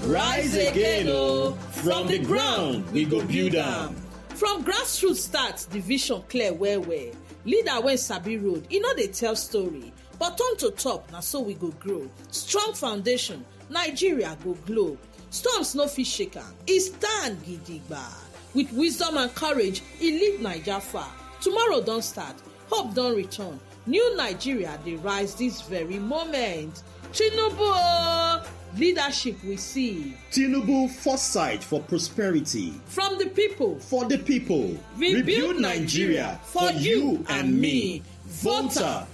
rise again, oh. From the ground, we go build am. From grassroots start, the vision clear well. Leader when sabi road, e no dey tell story, but turn to top, na so we go grow. Strong foundation, Nigeria go glow. Storms no fit shake am, e stand gidigba. With wisdom and courage, e lead Naija far. Tomorrow don start, hope don return. New Nigeria dey rise this very moment. Tinubu, leadership we see. Tinubu, foresight for prosperity. From the people, For the people. Rebuild Nigeria for you and me. VOTA,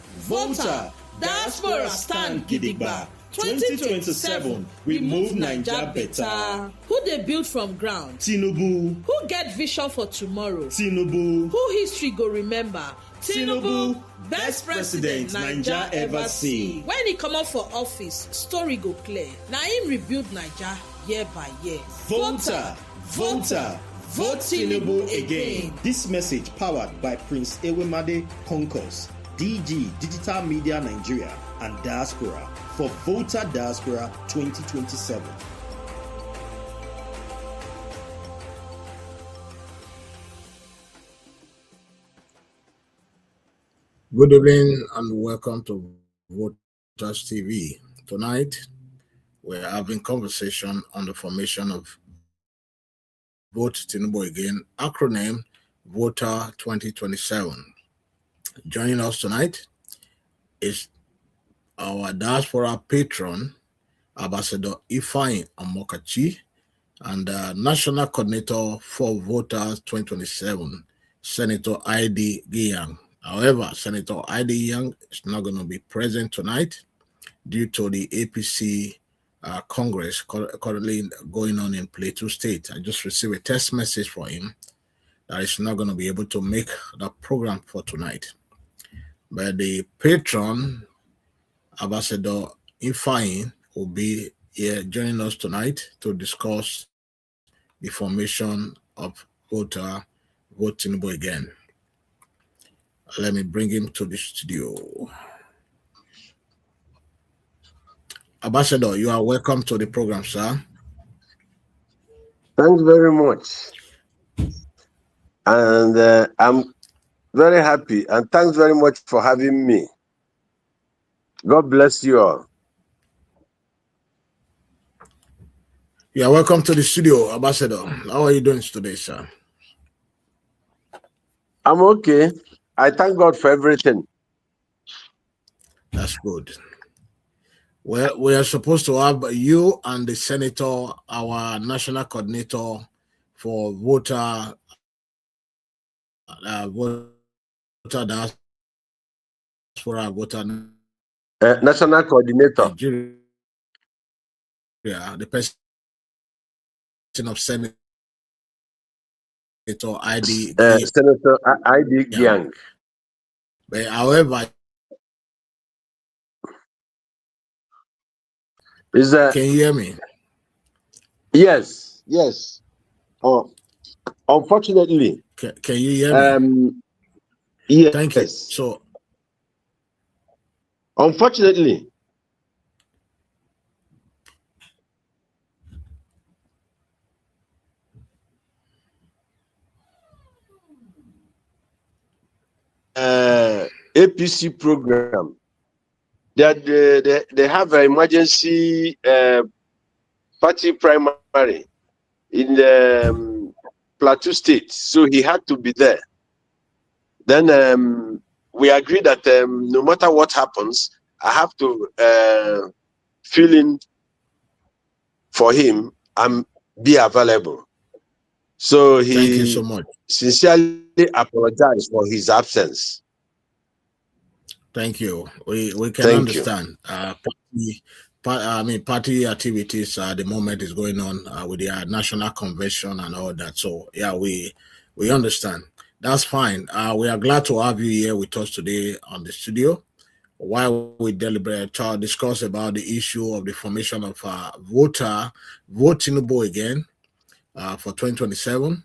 Diaspora stand gidigba. 2027, we move Naija better. Who dey build from ground? Tinubu. Who get vision for tomorrow? Tinubu. Who history go remember? Tinubu, best president Naija ever see. When he come out for office, story go clear. Na him rebuild Naija year by year. VOTA, vote Tinubu again. This message powered by Prince Ewemade Concourse, DG Digital Media Nigeria and Diaspora for VOTA Diaspora 2027. Good evening and welcome to Voters TV. Tonight, we're having conversation on the formation of Vote Tinubu Again, acronym VOTA2027. Joining us tonight is our Diaspora Patron, Ambassador Ifeanyi Omeokachie, and National Coordinator for VOTA2027, Senator ID Gyang. However, Senator ID Gyang is not going to be present tonight due to the APC Congress currently going on in Plateau State. I just received a text message from him that he's not going to be able to make the program for tonight. But the patron, Ambassador Ifeanyi, will be here joining us tonight to discuss the formation of Vote Tinubu Again. Let me bring him to the studio. Ambassador, you are welcome to the program, sir. Thanks very much. And I'm very happy, and thanks very much for having me. God bless you all. You are welcome to the studio, Ambassador. How are you doing today, sir? I'm okay. I thank God for everything. That's good. Well, we are supposed to have you and the senator, our national coordinator for VOTA Diaspora, VOTA National Coordinator. Nigeria, the person of Senator ID. Senator ID Gyang. But however, can you hear me? Yes. Oh, unfortunately. Can you hear me? Yes. Thank you. So, unfortunately. APC program that they have an emergency party primary in the Plateau State, so he had to be there. Then we agreed that no matter what happens, I have to fill in for him and be available. So he thank you so much. Sincerely apologized for his absence. Thank you. We can Thank understand. Party activities at the moment is going on with the national convention and all that. So yeah, we understand. That's fine. We are glad to have you here with us today on the studio while we deliberate to discuss about the issue of the formation of Vote Tinubu Again for 2027.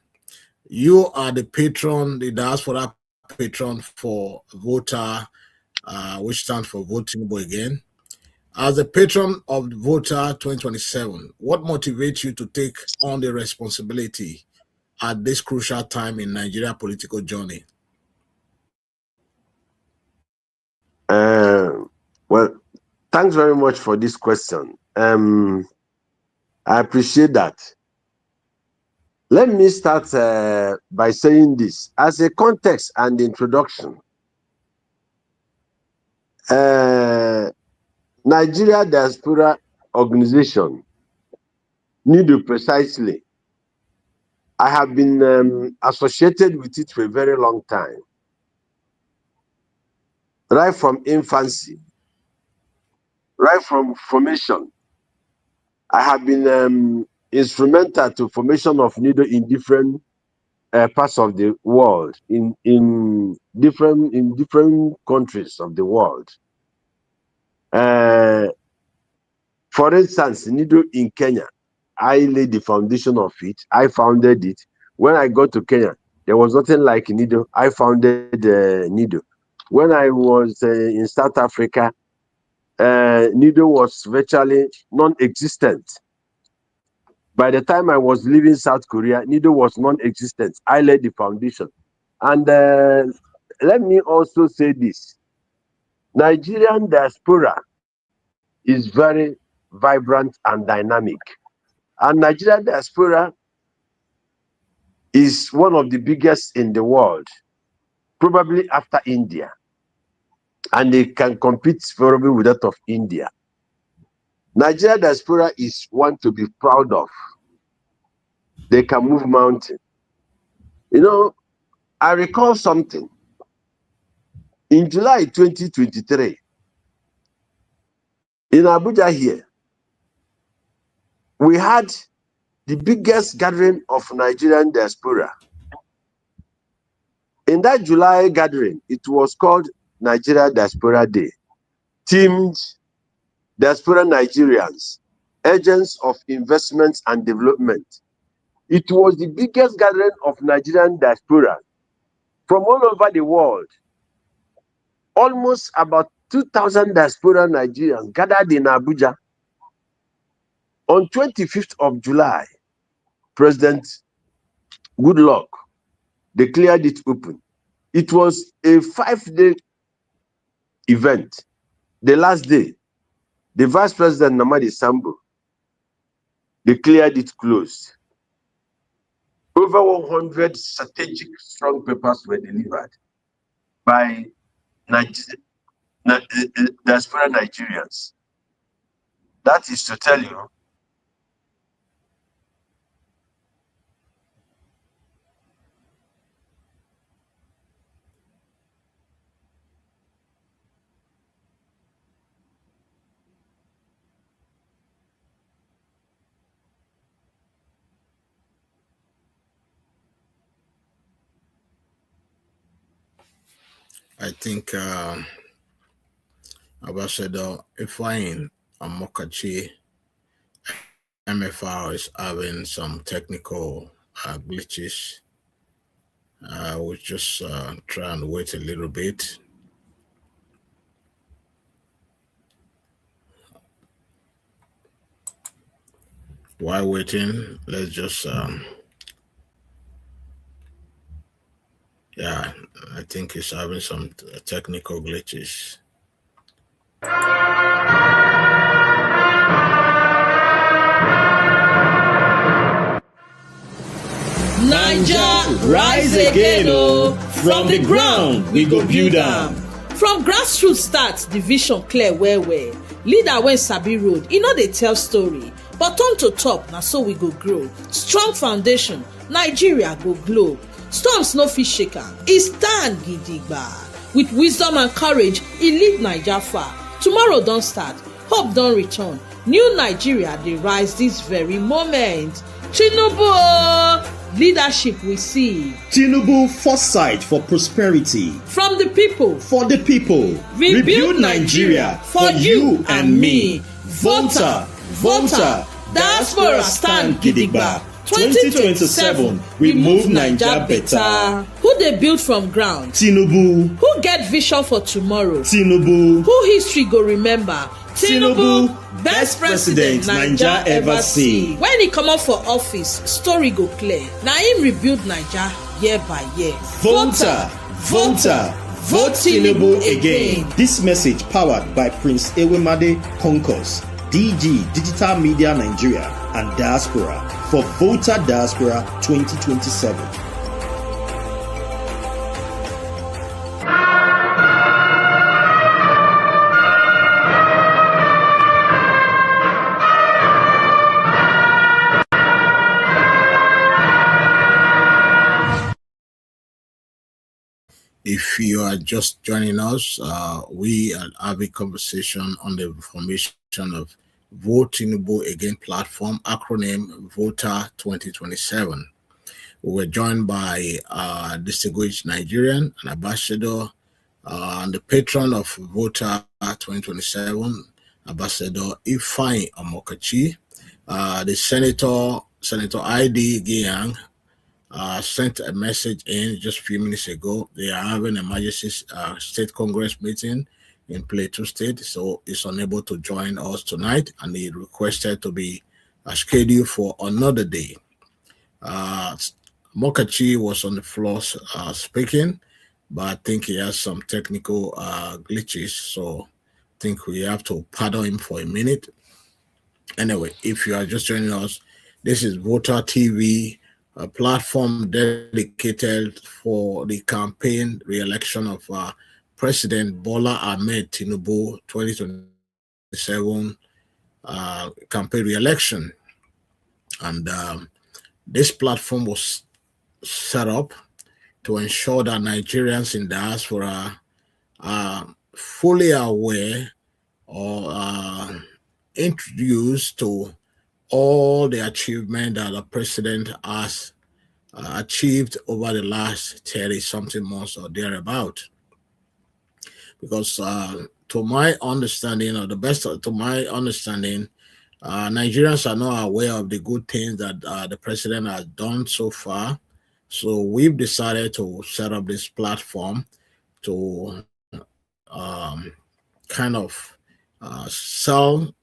You are the patron, the diaspora patron for VOTA, which stands for Vote Tinubu Again. As the patron of VOTA2027, what motivates you to take on the responsibility at this crucial time in Nigeria's political journey? Well, thanks very much for this question. I appreciate that. Let me start by saying this. As a context and introduction, Nigeria Diaspora Organization, NIDO precisely, I have been associated with it for a very long time. Right from infancy, right from formation, I have been instrumental to formation of NIDO in different parts of the world, in different countries of the world. For instance, NIDO in Kenya, I laid the foundation of it. I founded it. When I got to Kenya, there was nothing like NIDO. I founded NIDO. When I was in South Africa, NIDO was virtually non-existent. By the time I was leaving South Korea, NIDO was non-existent. I laid the foundation. And let me also say this. Nigerian diaspora is very vibrant and dynamic. And Nigerian diaspora is one of the biggest in the world, probably after India. And they can compete favorably with that of India. Nigeria diaspora is one to be proud of. They can move mountain. You know, I recall something. In July 2023, in Abuja here, we had the biggest gathering of Nigerian diaspora. In that July gathering, it was called Nigeria Diaspora Day, themed Diaspora Nigerians, Agents of Investment and Development. It was the biggest gathering of Nigerian diaspora from all over the world. Almost about 2,000 diaspora Nigerians gathered in Abuja. On 25th of July, President Goodluck declared it open. It was a 5-day event. The last day, the Vice President Namadi Sambo declared it closed. Over 100 strategic strong papers were delivered by diaspora Nigerians. That is to tell you I think Ambassador Ifeanyi Omeokachie, MFR, is having some technical glitches. We'll just try and wait a little bit. While waiting, let's just yeah, I think he's having some technical glitches. Naija rise again, oh! From the ground we go build am. From grassroots start, the vision clear well. Leader when sabi road, e no dey tell story, but turn to top, na so we go grow. Strong foundation, Nigeria go glow. Storms no fit shake am, e stand gidigba. With wisdom and courage, e lead Naija far. Tomorrow don start, hope don return. New Nigeria dey rise this very moment. Tinubu, leadership we see. Tinubu, foresight for prosperity. From the people, For the people. rebuild Nigeria for you and me. VOTA, Diaspora stand gidigba. 2027, we move Naija better. Who dey build from ground? Tinubu. Who get vision for tomorrow? Tinubu. Who history go remember? Tinubu, best president Naija ever see. When he come up for office, story go clear. Na him rebuild Naija year by year. VOTA, vote Tinubu again. This message powered by Prince Ewemade Concourse, DG Digital Media Nigeria and Diaspora for VOTA Diaspora 2027. If you are just joining us, we are having a conversation on the formation of Vote Tinubu Again platform, acronym VOTA2027. We were joined by distinguished Nigerian, an ambassador, and the patron of VOTA2027, Ambassador Ifeanyi Omeokachie, the Senator ID Gyang, sent a message in just a few minutes ago. They are having an emergency state congress meeting in Plateau State, so he's unable to join us tonight, and he requested to be scheduled for another day. Omeokachie was on the floor speaking, but I think he has some technical glitches, so I think we have to pardon him for a minute. Anyway, if you are just joining us, this is VOTA TV, a platform dedicated for the campaign re-election of President Bola Ahmed Tinubu 2027 campaign re-election. And this platform was set up to ensure that Nigerians in diaspora are fully aware or introduced to all the achievement that the president has achieved over the last 30-something months or thereabout. Because to my understanding, or the best to my understanding, Nigerians are not aware of the good things that the president has done so far. So we've decided to set up this platform to kind of sell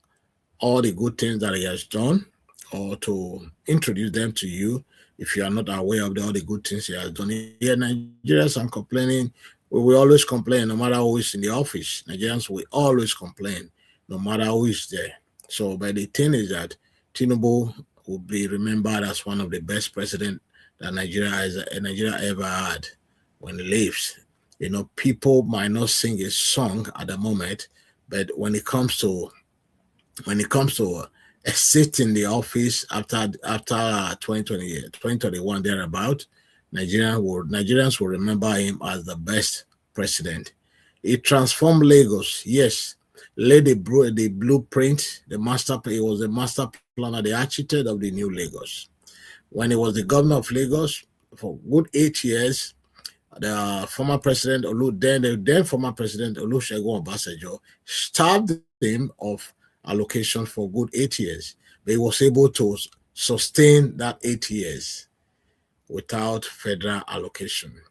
all the good things that he has done, or to introduce them to you if you are not aware of all the good things he has done. Here, Nigerians are complaining. We will always complain no matter who is in the office. Nigerians will always complain no matter who is there. So, but the thing is that Tinubu will be remembered as one of the best presidents that Nigeria ever had when he lives. You know, people might not sing his song at the moment, but when it comes to a seat in the office after 2021 thereabout, Nigerians will remember him as the best president. He transformed Lagos, yes, laid the blueprint, he was the master planner, the architect of the new Lagos. When he was the governor of Lagos for good 8 years, the former president, then former president Olusegun Obasanjo, starved him of allocation for good 8 years, but he was able to sustain that 8 years without federal allocation.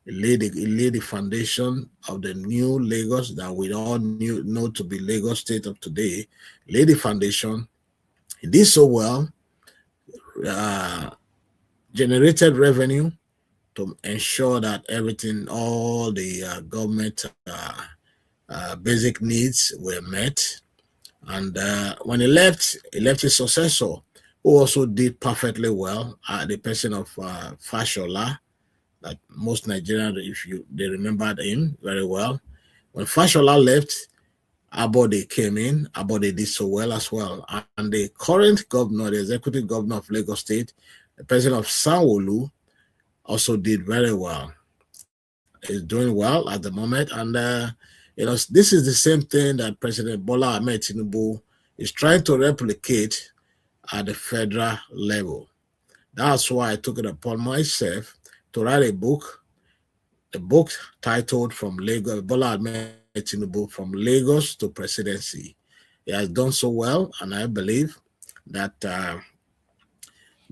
He laid the foundation of the new Lagos that we all know to be Lagos State of today. He laid the foundation. He did so well, generated revenue to ensure that everything, all the government basic needs were met. And when he left his successor, who also did perfectly well, the person of Fashola, that most Nigerians, they remembered him very well. When Fashola left, Abode came in. Abode did so well as well. And the current governor, the executive governor of Lagos State, the president of Sanwo-Olu, also did very well. He's doing well at the moment. And this is the same thing that President Bola Ahmed Tinubu is trying to replicate at the federal level. That's why I took it upon myself to write a book titled From Lagos, Bola Ahmed Tinubu, From Lagos to Presidency. He has done so well, and I believe that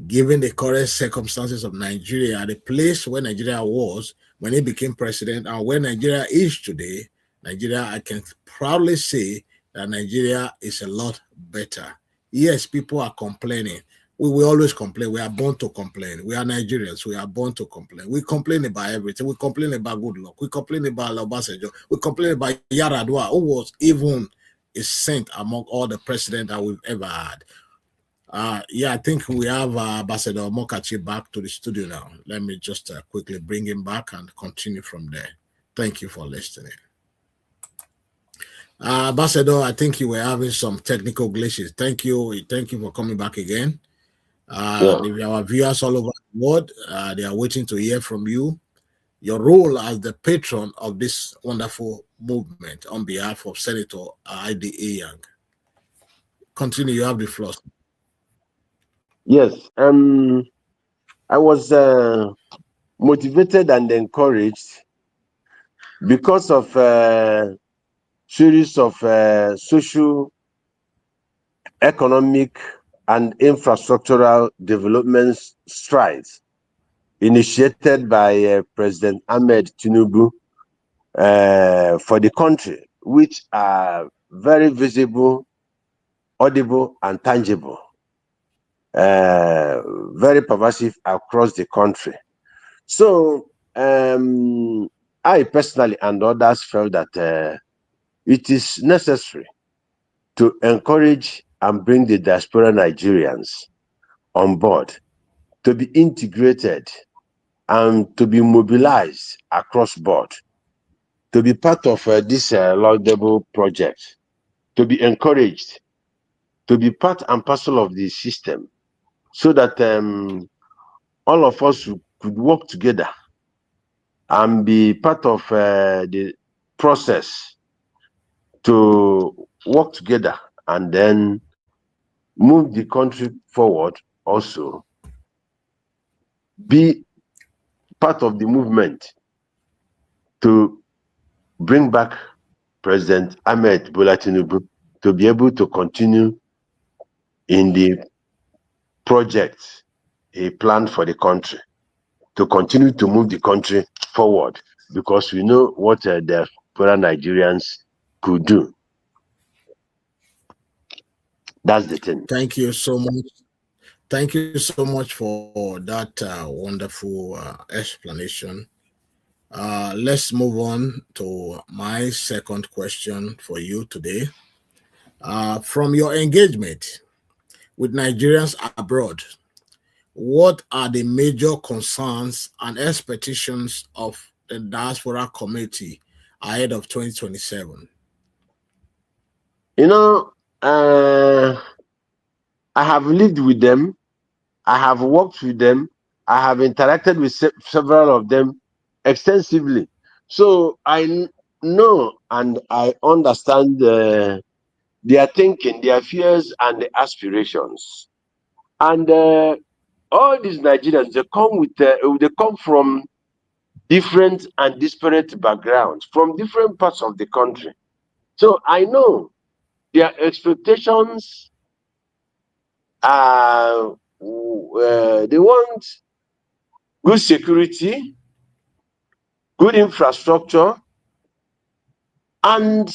given the current circumstances of Nigeria, the place where Nigeria was when he became president and where Nigeria is today, Nigeria, I can proudly say, that Nigeria is a lot better. Yes, people are complaining. We will always complain. We are born to complain. We are Nigerians. We are born to complain. We complain about everything. We complain about good luck. We complain about Obasanjo. We complain about Yaradua, who was even a saint among all the presidents that we've ever had. Yeah, I think we have Ambassador Omeokachie back to the studio now. Let me just quickly bring him back and continue from there. Thank you for listening. Ambassador, I think you were having some technical glitches. Thank you for coming back again. Our viewers all over the world, they are waiting to hear from you. Your role as the patron of this wonderful movement on behalf of Senator ID Gyang. Continue, you have the floor. Yes, I was motivated and encouraged because of series of social, economic, and infrastructural development strides initiated by President Ahmed Tinubu for the country, which are very visible, audible, and tangible, very pervasive across the country. So I personally and others felt that it is necessary to encourage and bring the diaspora Nigerians on board, to be integrated and to be mobilized across board, to be part of this laudable project, to be encouraged, to be part and parcel of the system, so that all of us could work together and be part of the process to work together and then move the country forward, also be part of the movement to bring back President Ahmed Bola Tinubu to be able to continue in the project he planned for the country, to continue to move the country forward, because we know what the diaspora Nigerians could do. That's the thing. Thank you so much. Thank you so much for that wonderful explanation. Let's move on to my second question for you today. From your engagement with Nigerians abroad, what are the major concerns and expectations of the diaspora community ahead of 2027? You know, I have lived with them, I have worked with them, I have interacted with several of them extensively. So I know and I understand their thinking, their fears, and the aspirations. And all these Nigerians, they come from different and disparate backgrounds, from different parts of the country. So I know their expectations are they want good security, good infrastructure, and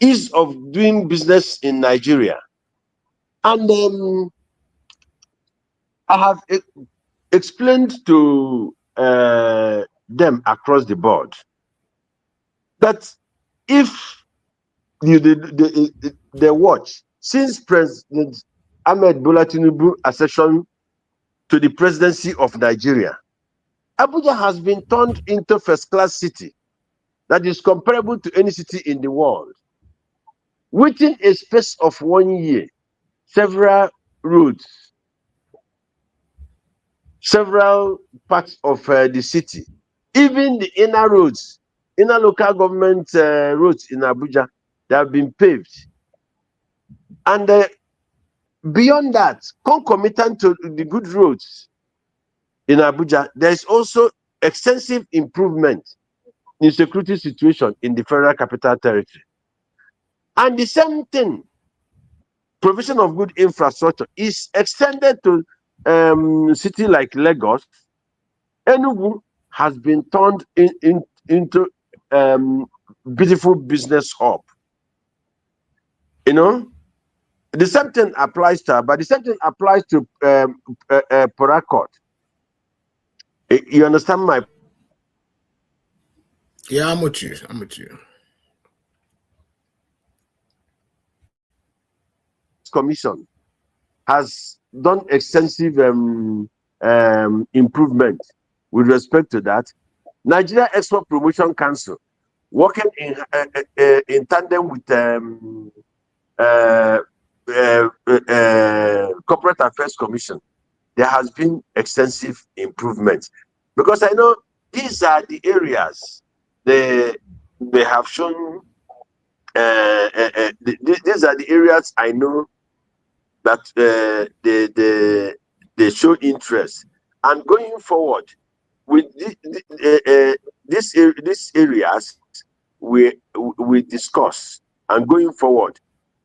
ease of doing business in Nigeria. And I have explained to them across the board that if they watch, since President Ahmed Bola Tinubu accession to the presidency of Nigeria, Abuja has been turned into first-class city that is comparable to any city in the world. Within a space of 1 year, several roads, several parts of the city, even the inner roads, inner local government roads in Abuja, they have been paved. And beyond that, concomitant to the good roads in Abuja, there is also extensive improvement in security situation in the Federal Capital Territory. And the same thing, provision of good infrastructure, is extended to city like Lagos. Enugu has been turned into beautiful business hub. You know, the same thing applies to, but the same thing applies to Port Harcourt. You understand my? Yeah, I'm with you. I'm with you. Commission has done extensive improvement with respect to that. Nigeria Export Promotion Council, working in tandem with Corporate Affairs Commission, there has been extensive improvements, because I know these are the areas they have shown. These are the areas I know that they show interest, and going forward with these areas we discuss, and going forward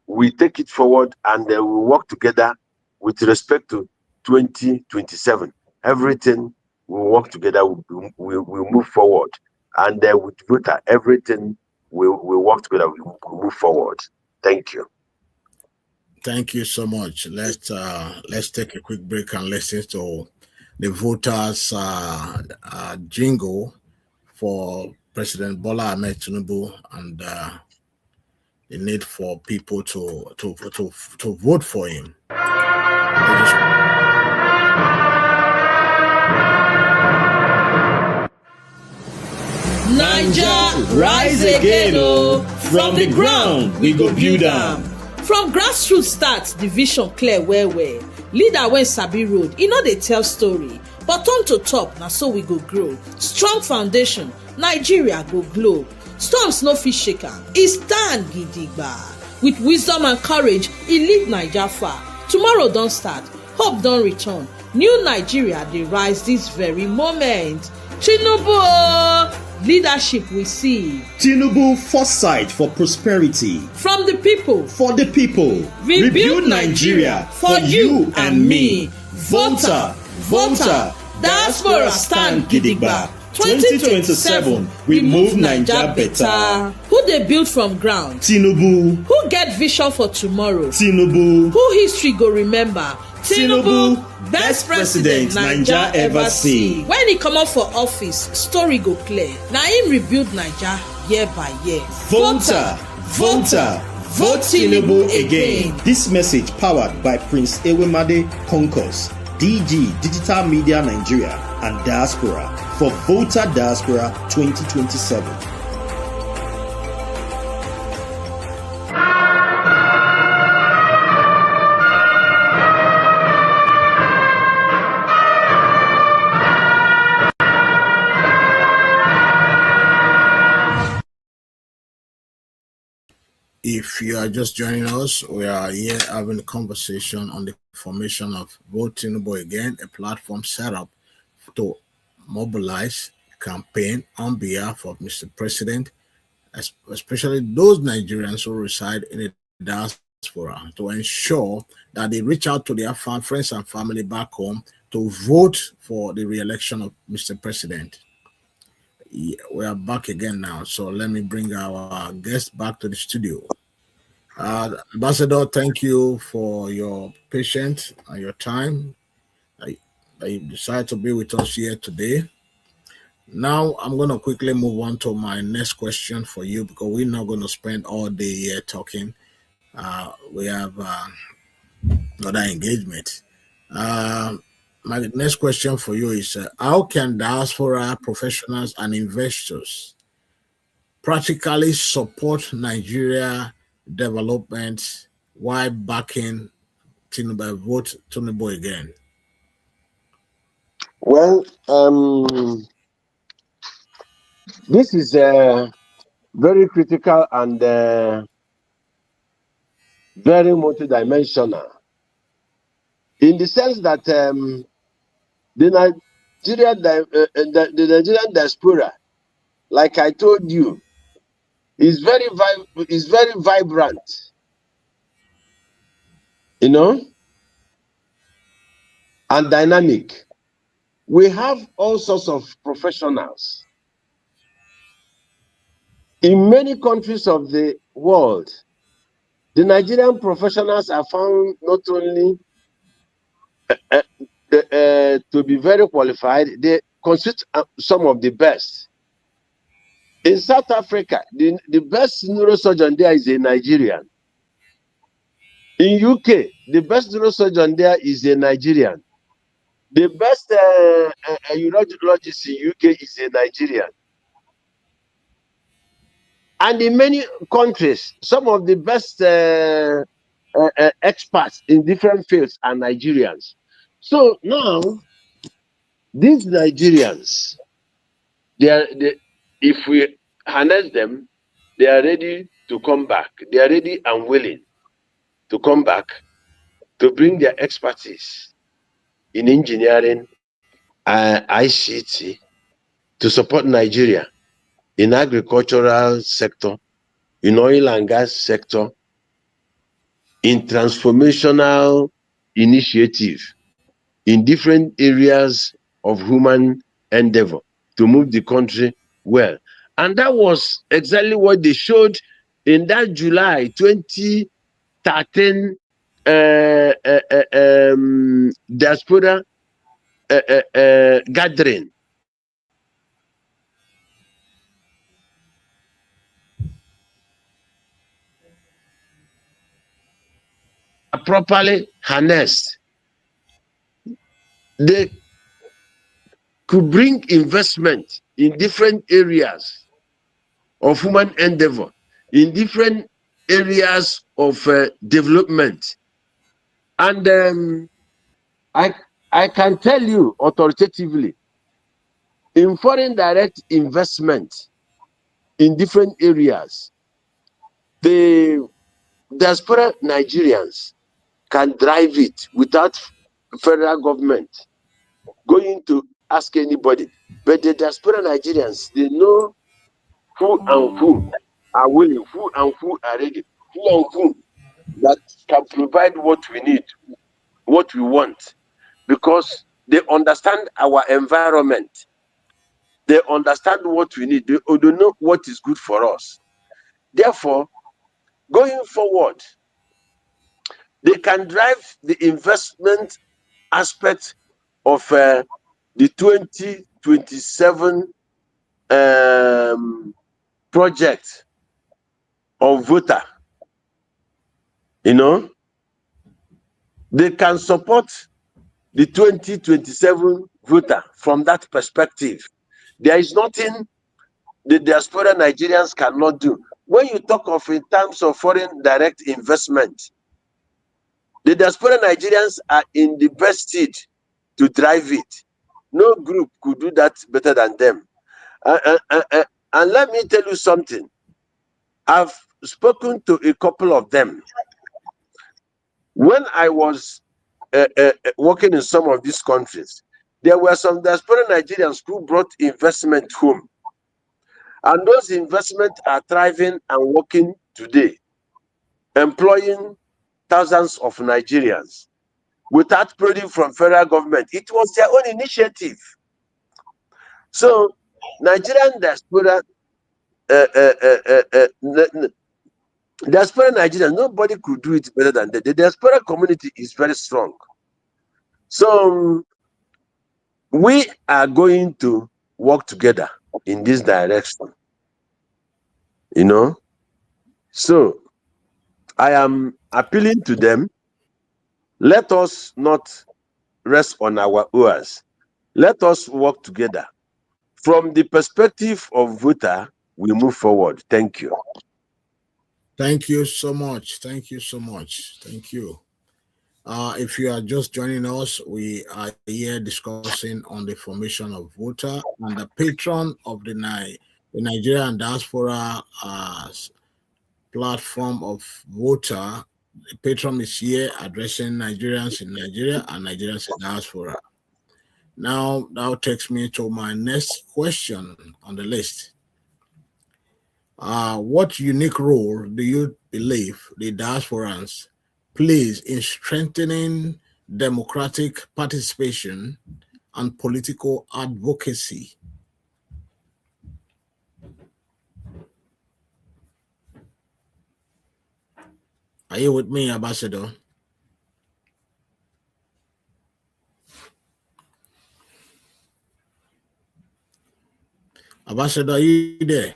we take it forward, and we work together with respect to 2027. Everything we work together, we move forward, and with VOTA, everything we work together, we move forward. Thank you. Thank you so much. Let's take a quick break and listen to the voters' jingle for President Bola Ahmed Tinubu, and the need for people to vote for him. Naija, rise again, oh! From the ground, we go build am. From grassroots start, the vision clear well. Leader when sabi road, e no dey tell story, but turn to top, na so we go grow. Strong foundation, Nigeria go glow. Storms no fit shake am, e stand gidigba. With wisdom and courage, e lead Naija far. Tomorrow don start, hope don return. New Nigeria dey rise this very moment. Tinubu, leadership we see. Tinubu, foresight for prosperity. From the people, for the people. Rebuild Nigeria for you and me. VOTA, VOTA, Diaspora stand gidigba. 2027, we move Naija better. Who dey build from ground? Tinubu. Who get vision for tomorrow? Tinubu. Who history go remember? Tinubu, best president Naija ever see. When he comot for office, story go clear. Na him rebuild Naija year by year. VOTA, VOTA, vote Tinubu again. This message powered by Prince Ewemade Concourse, DG Digital Media Nigeria and Diaspora for VOTA Diaspora 2027. If you are just joining us, we are here having a conversation on the formation of Vote Tinubu Again, a platform set up to mobilize, campaign on behalf of Mr. President, especially those Nigerians who reside in the diaspora, to ensure that they reach out to their friends and family back home to vote for the re-election of Mr. President. We are back again now, so let me bring our guest back to the studio. Ambassador, thank you for your patience and your time. You decided to be with us here today. Now, I'm going to quickly move on to my next question for you, because we're not going to spend all day here talking. We have other engagement. My next question for you is, how can diaspora professionals and investors practically support Nigeria development while backing Tinubu, Vote Tinubu Again? Well, this is very critical and very multidimensional, in the sense that the Nigerian diaspora, like I told you, is very vibrant, you know, and dynamic. We have all sorts of professionals In many countries of the world, the Nigerian professionals are found not only to be very qualified, they constitute some of the best. In South Africa, the best neurosurgeon there is a Nigerian. In UK, the best neurosurgeon there is a Nigerian. The best urologist in UK is a Nigerian. And in many countries, some of the best experts in different fields are Nigerians. So now, these Nigerians, if we harness them, they are ready to come back. They are ready and willing to come back to bring their expertise in engineering, ICT, to support Nigeria in agricultural sector, in oil and gas sector, in transformational initiative, in different areas of human endeavor to move the country well. And that was exactly what they showed in that July 2013 diaspora gathering. Properly harnessed, they could bring investment in different areas of human endeavor, in different areas of development. And I can tell you authoritatively, in foreign direct investment in different areas, the diaspora Nigerians can drive it without federal government going to ask anybody. But the diaspora Nigerians, they know who and who are willing, who and who are ready, who and who that can provide what we need, what we want, because they understand our environment. They understand what we need. They know what is good for us. Therefore, going forward, they can drive the investment aspect of the 2027 project of VOTA. You know, they can support the 2027 VOTA from that perspective. There is nothing the diaspora Nigerians cannot do. When you talk of in terms of foreign direct investment, the diaspora Nigerians are in the best seat to drive it. No group could do that better than them. And let me tell you something. I've spoken to a couple of them. When I was working in some of these countries, there were some diaspora Nigerians who brought investment home. And those investments are thriving and working today, employing thousands of Nigerians without prodding from federal government. It was their own initiative. So, Nigerian diaspora, diaspora Nigerians, nobody could do it better than that. The diaspora community is very strong. So, we are going to work together in this direction. You know? So, I am appealing to them. Let us not rest on our oars. Let us work together. From the perspective of VOTA, we move forward. Thank you. Thank you so much. Thank you so much. Thank you. If you are just joining us, we are here discussing on the formation of VOTA and the patron of the Nigerian diaspora platform of VOTA. The patron is here addressing Nigerians in Nigeria and Nigerians in diaspora. Now, that takes me to my next question on the list. What unique role do you believe the diasporans plays in strengthening democratic participation and political advocacy? Are you with me, Ambassador? Ambassador, are you there?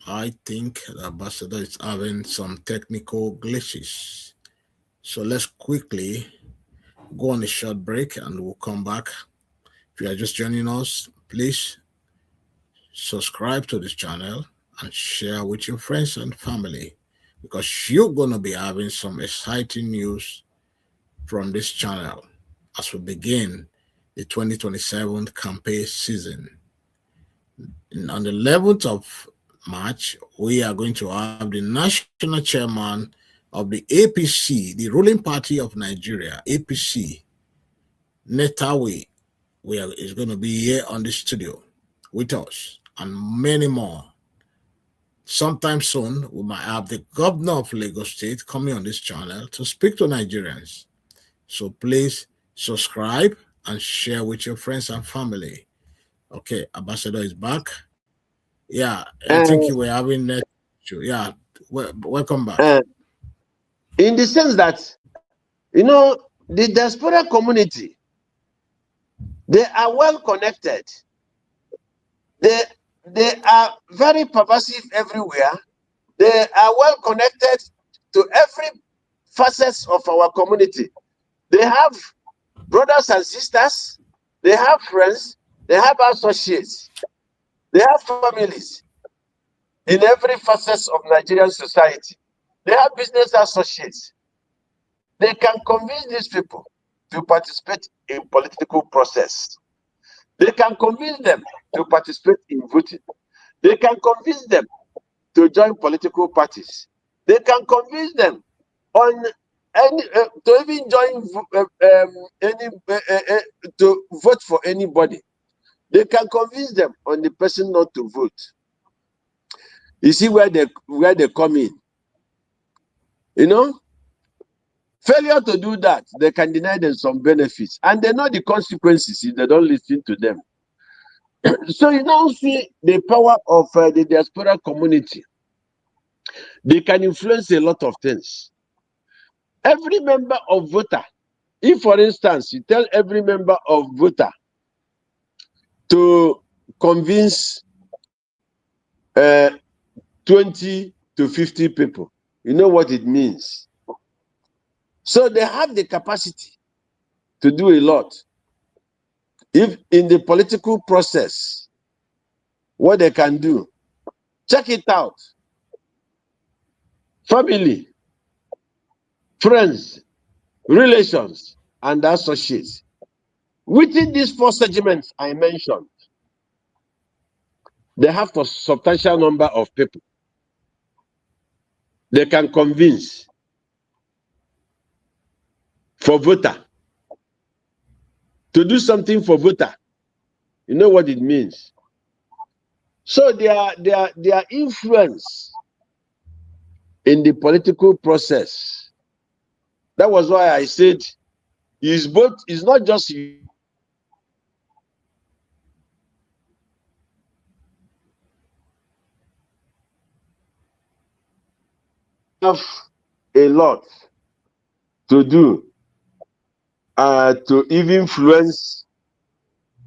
I think the Ambassador is having some technical glitches. So let's quickly go on a short break and we'll come back. If you are just joining us, please subscribe to this channel and share with your friends and family, because you're going to be having some exciting news from this channel as we begin the 2027 campaign season. And on the 11th of March, we are going to have the national chairman of the APC, the ruling party of Nigeria, APC, Netawe, is going to be here on the studio with us, and many more. Sometime soon, we might have the governor of Lagos State coming on this channel to speak to Nigerians. So please subscribe and share with your friends and family. Okay, Ambassador is back. Yeah, I think you were having that. Yeah, welcome back. In the sense that, you know, the diaspora community, they are well connected. They are very pervasive everywhere. They are well connected to every facet of our community. They have brothers and sisters, they have friends, they have associates, they have families in every facet of Nigerian society. They have business associates. They can convince these people to participate in political process. They can convince them to participate in voting. They can convince them to join political parties. They can convince them on any to even join to vote for anybody. They can convince them on the person not to vote. You see where they come in. You know, failure to do that, they can deny them some benefits, and they know the consequences if they don't listen to them. So you now see the power of the diaspora community. They can influence a lot of things. Every member of VOTA, if for instance you tell every member of VOTA to convince 20 to 50 people, you know what it means. So they have the capacity to do a lot. If in the political process, what they can do, check it out. Family, friends, relations, and associates. Within these 4 segments I mentioned, they have a substantial number of people they can convince for VOTA to do something for VOTA. You know what it means. So their influence in the political process. That was why I said it's not just have a lot to do to even influence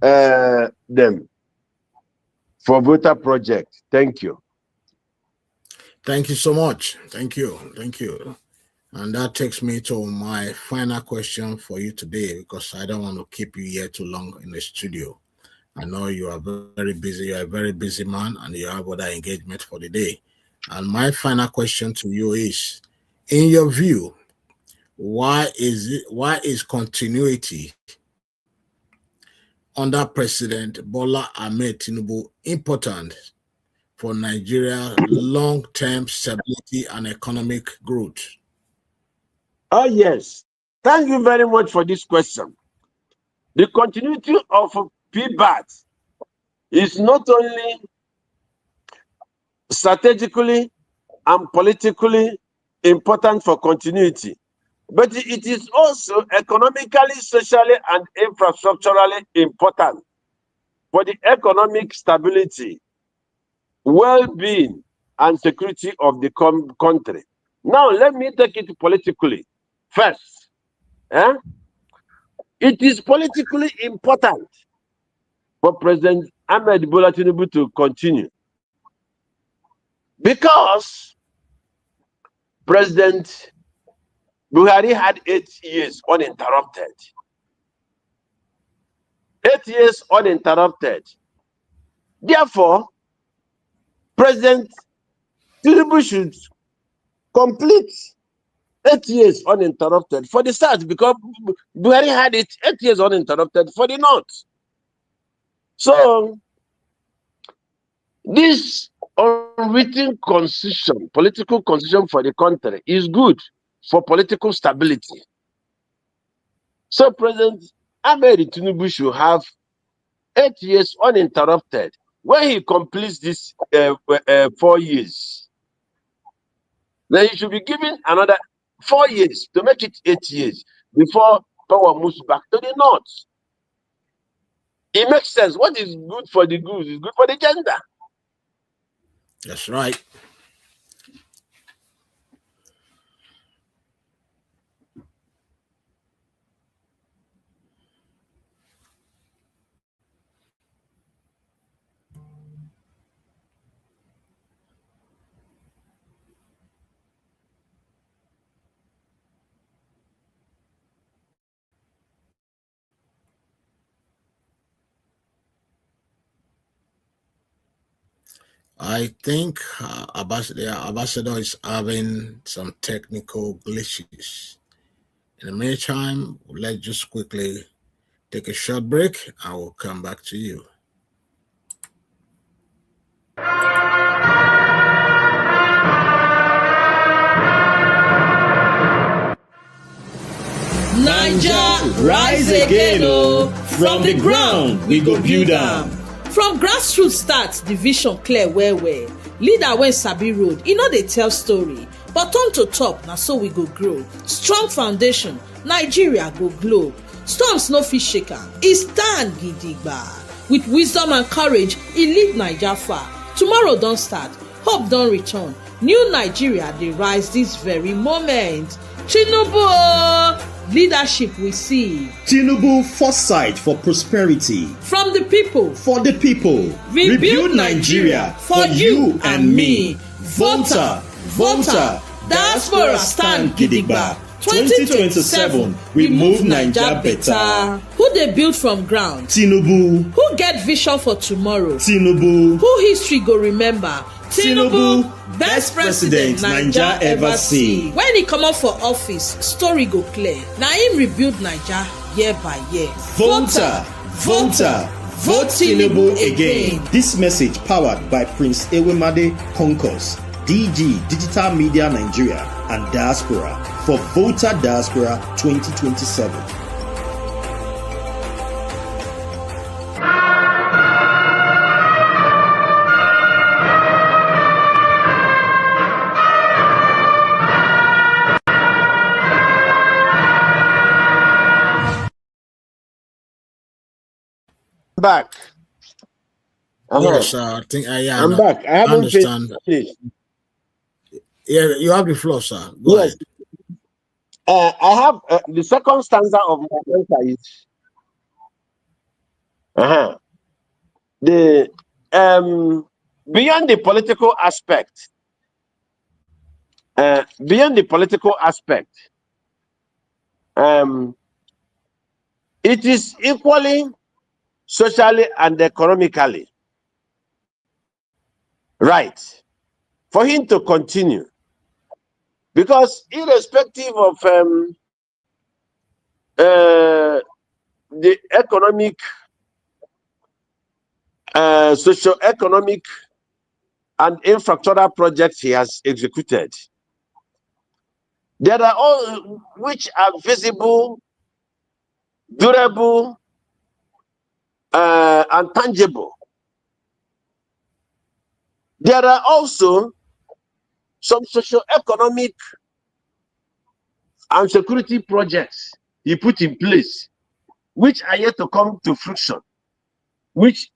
them for VOTA project. Thank you. Thank you so much. Thank you. And that takes me to my final question for you today, because I don't want to keep you here too long in the studio. I know you are very busy. You are a very busy man, and you have other engagement for the day. And my final question to you is, in your view, why is continuity under President Bola Ahmed Tinubu important for Nigeria's long-term stability and economic growth? Oh, yes. Thank you very much for this question. The continuity of PBAT is not only strategically and politically important for continuity, but it is also economically, socially, and infrastructurally important for the economic stability well-being and security of the country. Now, let me take it politically first. It is politically important for President Ahmed Bola Tinubu to continue, because President Buhari had 8 years uninterrupted. 8 years uninterrupted. Therefore, President Tinubu should complete 8 years uninterrupted for the South, because Buhari had it 8 years uninterrupted for the North. So, this unwritten constitution, political constitution for the country, is good for political stability. So, President Ahmed Tinubu should have 8 years uninterrupted. When he completes this 4 years, then he should be given another 4 years to make it 8 years before power moves back to the North. It makes sense. What is good for the goose is good for the gander. That's right. I think Ambassador is having some technical glitches. In the meantime, let's just quickly take a short break and we'll come back to you. Naija Rise again, oh! From the ground, we go build am. From grassroots start, the vision clear well. Leader when sabi road, e no dey tell story, but turn to top, na so we go grow. Strong foundation, Nigeria go glow. Storms no fit shake am, e stand gidigba. With wisdom and courage, e lead Naija far. Tomorrow don start, hope don return. New Nigeria dey rise this very moment. Tinubu, leadership we see. Tinubu, foresight for prosperity. From the people, For the people. Rebuild Nigeria for you and me. VOTA, Diaspora stand gidigba. 2027, we move Naija better. Who dey build from ground? Tinubu. Who get vision for tomorrow? Tinubu. Who history go remember? Tinubu, best president Naija ever see. When he comot for office, story go clear. Na him rebuild Naija year by year. VOTA, vote Tinubu again. This message powered by Prince Ewemade Concourse, DG Digital Media Nigeria and Diaspora for VOTA Diaspora 2027. Back. Yes, I think I'm back. I haven't understand. finished. Yeah, you have the floor, sir. Go ahead. I have the second stanza of my answer is the beyond the political aspect. It is equally socially and economically right for him to continue, because irrespective of the economic, socio-economic and infrastructural projects he has executed, there are all which are visible, durable, and tangible. There are also some socio-economic and security projects he put in place, which are yet to come to fruition, which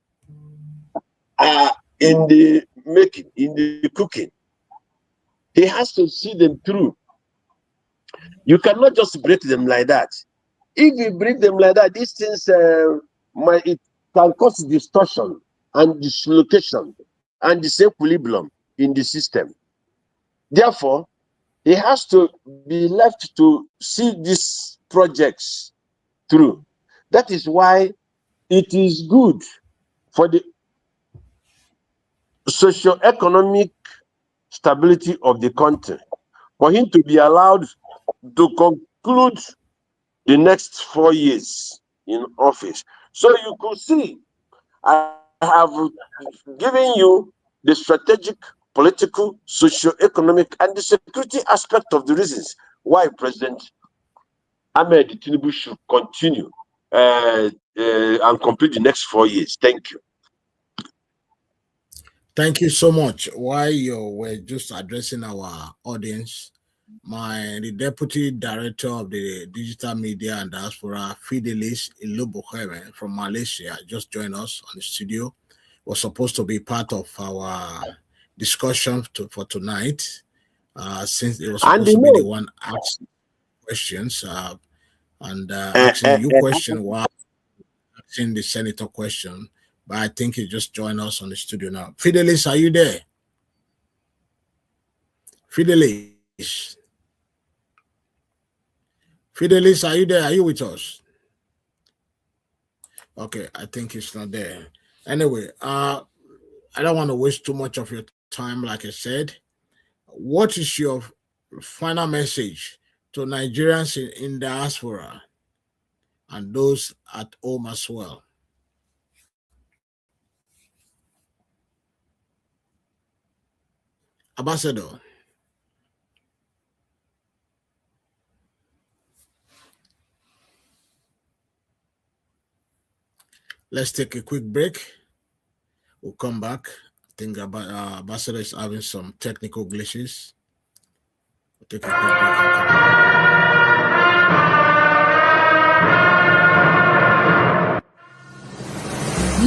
are in the making, in the cooking. He has to see them through. You cannot just break them like that. If you break them like that, these things it can cause distortion and dislocation and disequilibrium in the system. Therefore, he has to be left to see these projects through. That is why it is good for the socio-economic stability of the country for him to be allowed to conclude the next 4 years in office. So you could see, I have given you the strategic, political, socio-economic, and the security aspect of the reasons why President Ahmed Tinubu should continue and complete the next 4 years. Thank you. Thank you so much. While you were just addressing our audience, the Deputy Director of the Digital Media and Diaspora, Fidelis Ilobokheme from Malaysia, just joined us on the studio. Was supposed to be part of our discussion for tonight, since it was supposed to be the one asking questions asking you question while asking the senator question. But I think he just joined us on the studio now. Fidelis, are you there? Fidelis, are you there? Are you with us? Okay, I think he's not there. Anyway, I don't want to waste too much of your time. Like I said, what is your final message to Nigerians in diaspora and those at home as well? Ambassador. Let's take a quick break. We'll come back. I think Ambassador is having some technical glitches. We'll take a quick break.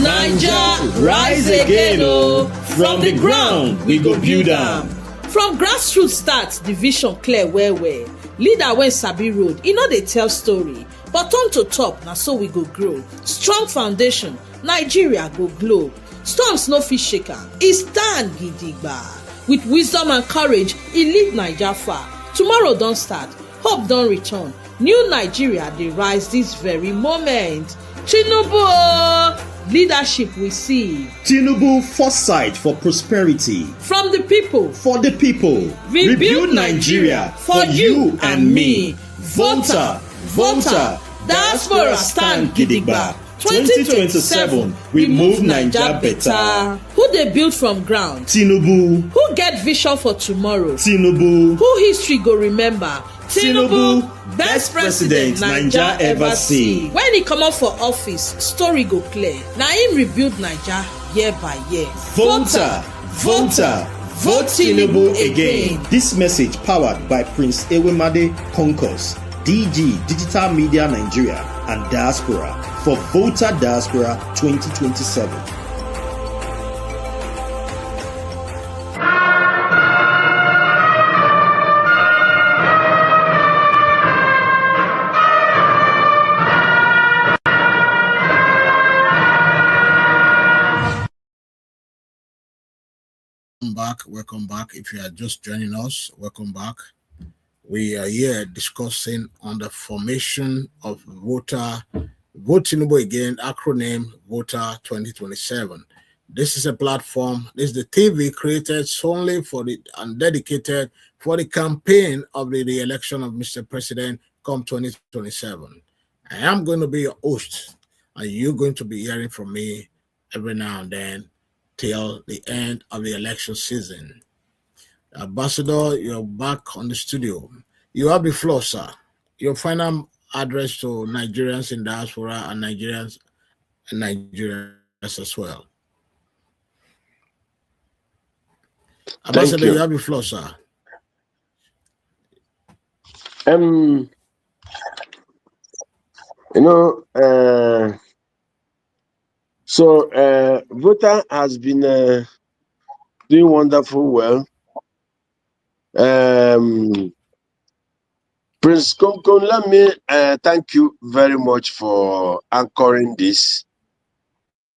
Naija, rise again, oh! From the ground, we go build am. From grassroots start, the vision clear well. Leader when sabi road, e no dey tell story, but turn to top, na so we go grow. Strong foundation, Nigeria go glow. Storms no fit shake am, e stand gidigba. With wisdom and courage, e lead Naija far. Tomorrow don start, hope don return. New Nigeria dey rise this very moment. Tinubu, leadership we see. Tinubu, foresight for prosperity. From the people, for the people. Rebuild Nigeria for you and me. VOTA, Diaspora stand gidigba. 2027, we move Naija better. Who dey build from ground? Tinubu. Who get vision for tomorrow? Tinubu. Who history go remember? Tinubu, best president Naija ever see. When he comot for office, story go clear. Na him rebuild Naija year by year. VOTA, vote Tinubu again. This message powered by Prince Ewemade Concourse, DG Digital Media Nigeria and Diaspora for VOTA Diaspora 2027. Welcome back. If you are just joining us, welcome back. We are here discussing on the formation of Vote Tinubu Again, acronym VOTA2027. This is a platform, this is the TV created solely for and dedicated for the campaign of the election of Mr. President come 2027. I am going to be your host, and you're going to be hearing from me every now and then till the end of the election season. Ambassador, you're back on the studio. You have the floor, sir. Your final address to Nigerians in diaspora and Nigerians as well. Ambassador, you have the floor, sir. So VOTA has been doing wonderful well. Prince Konkon, let me thank you very much for anchoring this.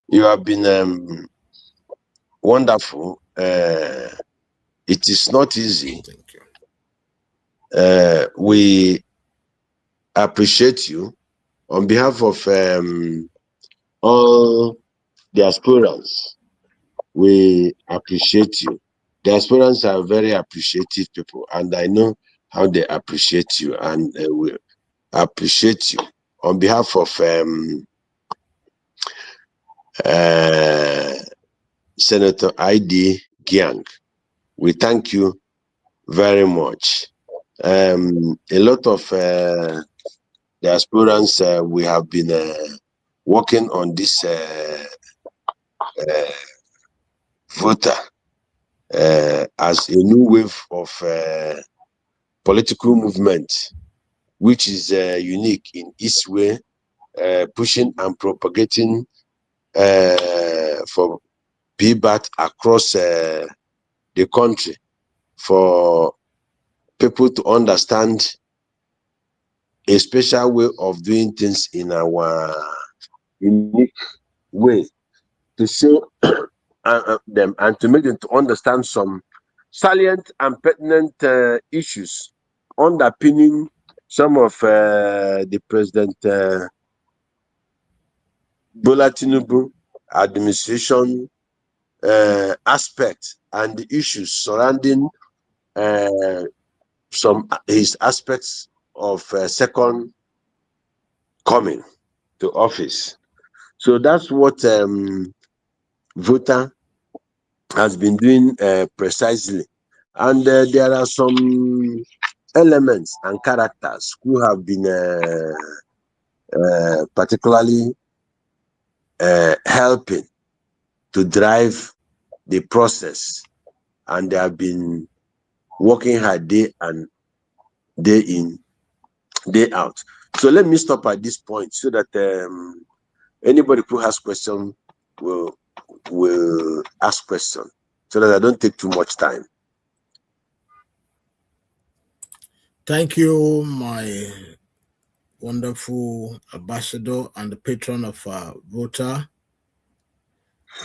You have been wonderful. It is not easy. Thank you. We appreciate you on behalf of all the aspirants. We appreciate you. The aspirants are very appreciative people, and I know how they appreciate you, and we appreciate you on behalf of Senator ID Gyang. We thank you very much. A lot of the aspirants, we have been working on this voter as a new wave of political movement, which is unique in its way, pushing and propagating for PBAT across the country, for people to understand a special way of doing things in our unique way, to show them and to make them to understand some salient and pertinent issues underpinning some of the President Bola Tinubu administration aspects and the issues surrounding some his aspects of second coming to office. So that's what VOTA has been doing precisely. And there are some elements and characters who have been particularly helping to drive the process, and they have been working hard day in, day out. So let me stop at this point so that anybody who has questions will ask questions, so that I don't take too much time. Thank you, my wonderful ambassador and the patron of VOTA.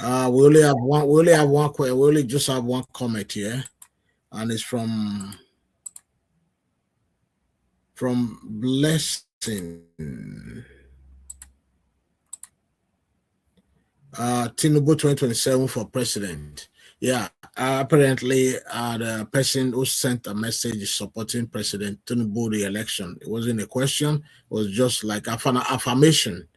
We only have one. We only just have one comment here, and it's from Blessing. Tinubu 2027 for president. Yeah, apparently the person who sent a message supporting President Tinubu re-election. It wasn't a question. It was just like an affirmation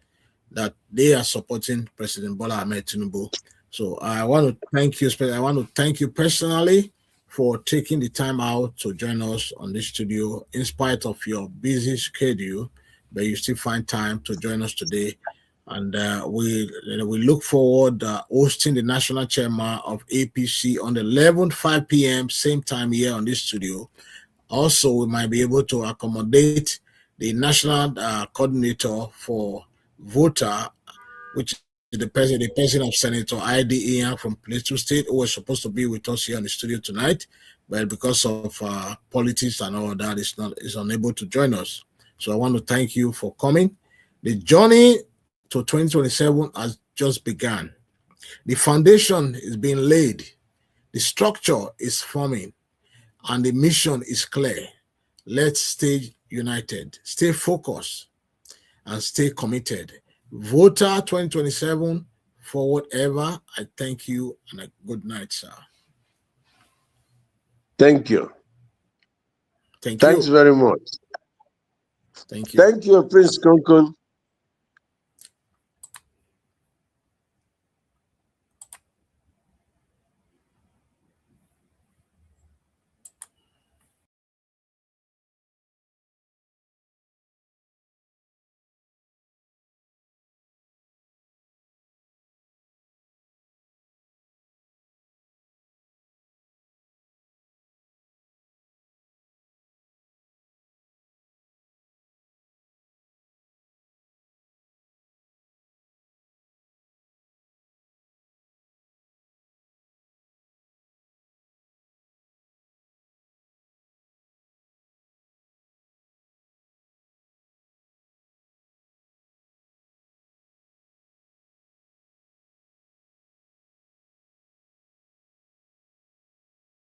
that they are supporting President Bola Ahmed Tinubu. So I want to thank you. I want to thank you personally for taking the time out to join us on this studio, in spite of your busy schedule, but you still find time to join us today. And we look forward hosting the national chairman of APC on the 11th, 5 p.m. same time here on this studio. Also, we might be able to accommodate the national coordinator for VOTA, which is the president of Senator ID Gyang from Plateau State, who was supposed to be with us here on the studio tonight, but because of politics and all that, is unable to join us. So I want to thank you for coming. The journey to 2027 has just begun. The foundation is being laid. The structure is forming, and the mission is clear. Let's stay united, stay focused, and stay committed. VOTA 2027, forward ever. I thank you, and a good night, sir. Thank you. Thanks very much. Thank you. Thank you, Prince Konkon.